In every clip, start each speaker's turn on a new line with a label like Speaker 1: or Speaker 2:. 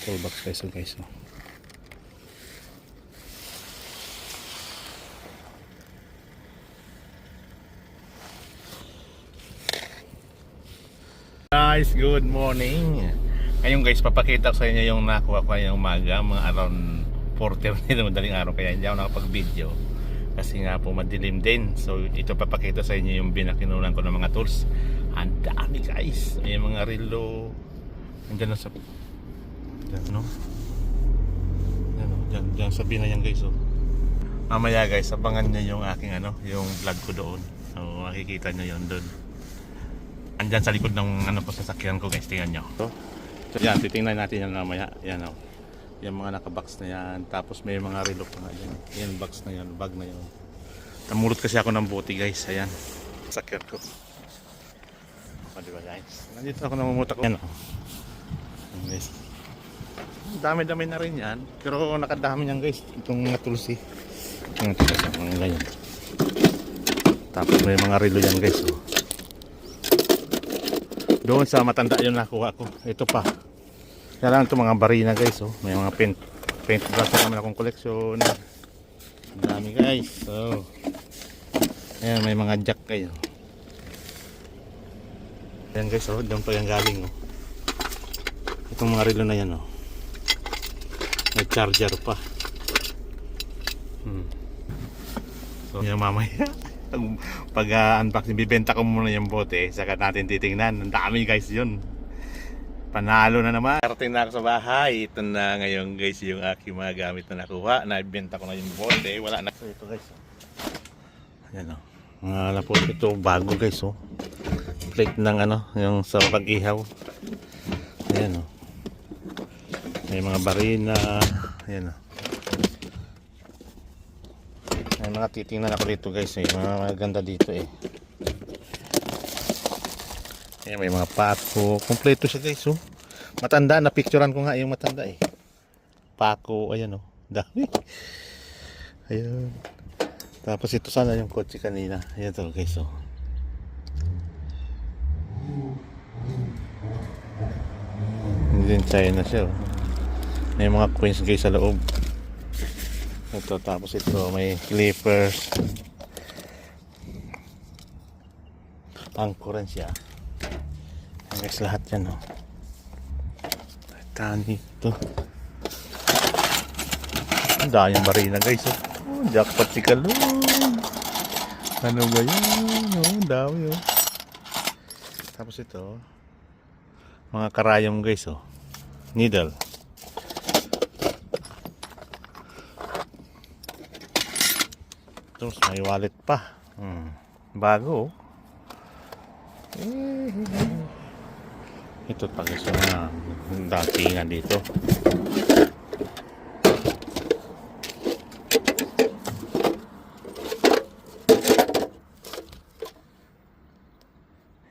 Speaker 1: toolbox guys. So guys, guys, good morning. Ngayon guys, papakita ko sa inyo yung nakuha ko ngayong umaga, mga around 4:30 na madaling araw, kaya hindi ako nakapag-video kasi nga po madilim din. So ito papakita sa inyo yung binakinunan ko ng mga tools. Ang dami guys, may mga relo. Andiyan na sa no? Diyan sa binayan guys. Mamaya guys, abangan nyo yung aking yung vlog ko doon. So makikita nyo yun doon. Andyan sa likod ng po sasakyan ko guys, tingnan nyo. So yan, titingnan natin yan mamaya. Yan yung mga nakabox na yan. Tapos may mga relo pa nga dyan. Yan box na yan, bag na yan. Namulot kasi ako ng buti guys. Ayan, sasakyan ko. O diba guys, nandito ako namumutak. Yan guys, dami-dami na rin yan. Pero nakadami yan guys, itong mga tulsi. Mga ganyan. Tapos may mga relo yan guys. Doon sa matanda yung nakuha ko. Ito pa. Kaya lang ito mga barina guys. May mga paint brush naman akong collection. Ang dami guys. So, ayan, may mga jack kayo. Ayan guys, doon pa yung galing. Itong mga relo na yan. May charger pa. So, yung mamaya pag unboxing, bibenta ko muna yung bote, saka natin titingnan. Ang dami guys yun. Panalo na naman. Karating na ako sa bahay. Ito na ngayon guys yung aking mga gamit na nakuha. Nabibenta ko na yung bote. Wala na ito guys. Ayan mga lapot ito bago guys. Plate ng yung sa pag-ihaw. Ayan may mga barina. Ayan may mga titingnan ako dito guys. Mga maganda dito Ayan, may mga pako. Kompleto siya guys. Matanda, napicturean ko nga yung matanda pako, ayan dami. Ayan. Tapos ito sana yung kotse kanina. Ayan to guys. Hindi din China siya. May mga coins guys sa loob. Ito, tapos ito may clippers. Angkoran siya. Guys, lahat yan tani ito. Ang daming barina guys. Jackpot si Kalun. Ano ba yun? Dami Tapos ito mga karayom guys. Needle. Tapos may wallet pa. Bago. Ito pa guys na datingan dito.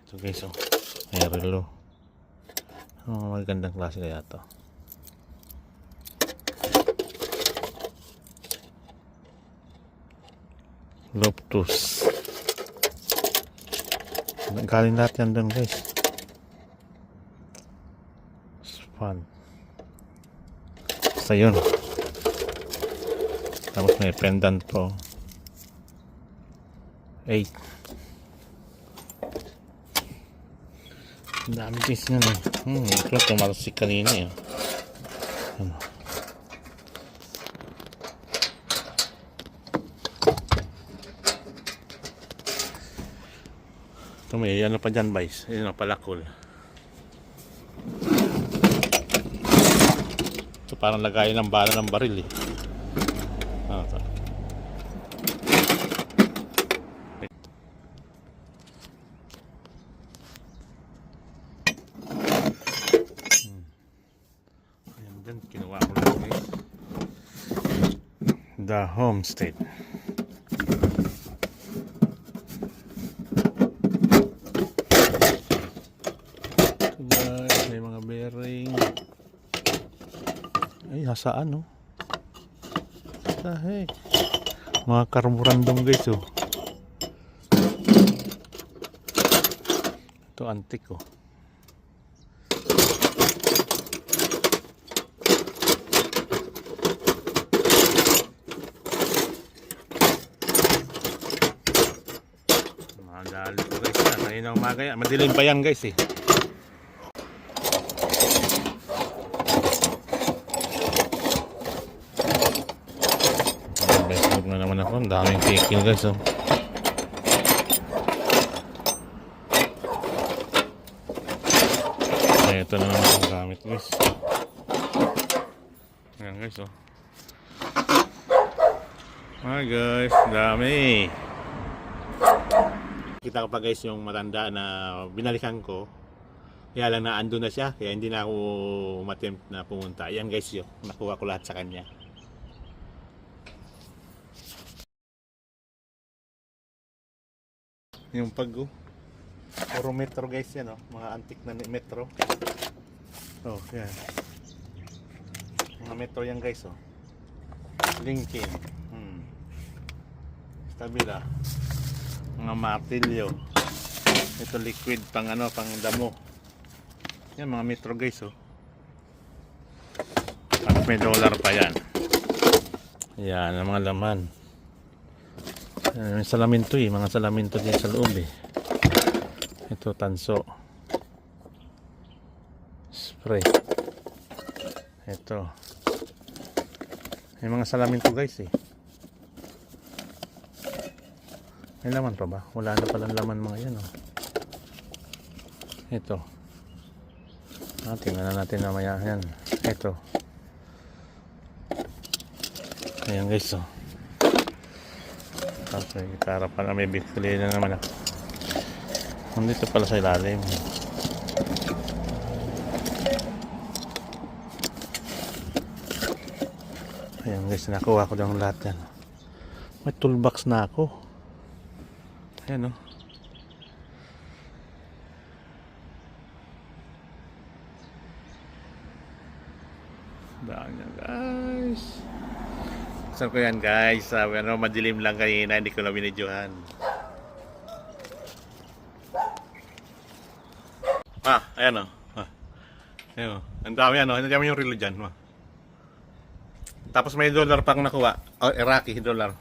Speaker 1: Ito guys may relo. Magandang klase kaya ito. Loptus. Galing lahat yan doon guys. Fun. Basta yun. Tapos may pendant po. 8. Ang dami guys nga ito tumalsik kanina ito may pa dyan guys. Yun palakol. Ito parang lagayan ng bala ng baril ito. Ayan din, kinuha ko lang guys. The Homestead. May mga bearing. Ay, hasaan Heck. Mga carborandom guys Ito antique na umaga yan. Madilim pa yan guys eh. Facebook na naman ako. Ang daming kikil guys oh. Ito na naman ang gamit guys. Ayan guys oh. Hi guys, dami. Kita ko pa guys yung matanda na binalikan ko. Kaya lang na ando na siya, kaya hindi na ako umattempt na pumunta. Ayan guys yun, nakuha ko lahat sa kanya. Yung pag puro metro guys yan oh, mga antik na metro. Oh, yan. Mga metro yan guys oh. Lincoln. Stabila. Mga martilyo. Ito liquid pang ano, pang damo. Yan mga metro guys oh. At may dollar pa yan. Yan ang mga laman. May salamin to eh, mga salamin to din sa loob eh. Ito tanso. Spray. Ito. May mga salamin to guys eh. May laman pa ba? Wala na palang laman mga yan oh. Ito. Tingnan na natin mamaya yan. Ito. Ayan guys oh. Tapos may gitara pala, may bikli na naman ako. Nandito pala sa ilalim. Ayan guys, nakuha ko lang lahat yan. May toolbox na ako. Ayan o. Daan yan guys. Saan ko yan guys? Ano, madilim lang kanina, hindi ko na binidyohan. Ayan o. Ayan o. Ang dami yan o. Ang dami yung relo dyan. Tapos may dollar pa akong nakuha. Oh, Iraqi dollar.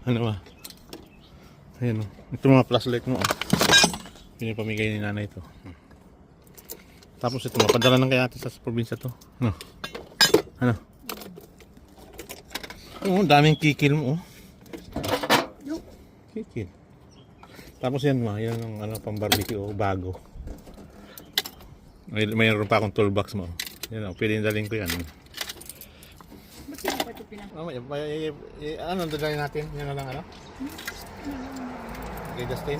Speaker 1: Ano ba? Ayan o. Ito mga flashlight mo o. Pinipamigay ni nanay ito. Tapos ito, mapadala ng kaya sa probinsya to. Ano? Ano? Oh, daming kikil mo oh. Kikil. Tapos yan ma, yan ang ano, pang barbecue oh, bago. Mayroon pa akong toolbox mo. Yan oh, pwede dalhin ko yan.
Speaker 2: Ba't hindi pa ito
Speaker 1: Ano, dadalhin natin? Yan na lang ano? Okay, Justin?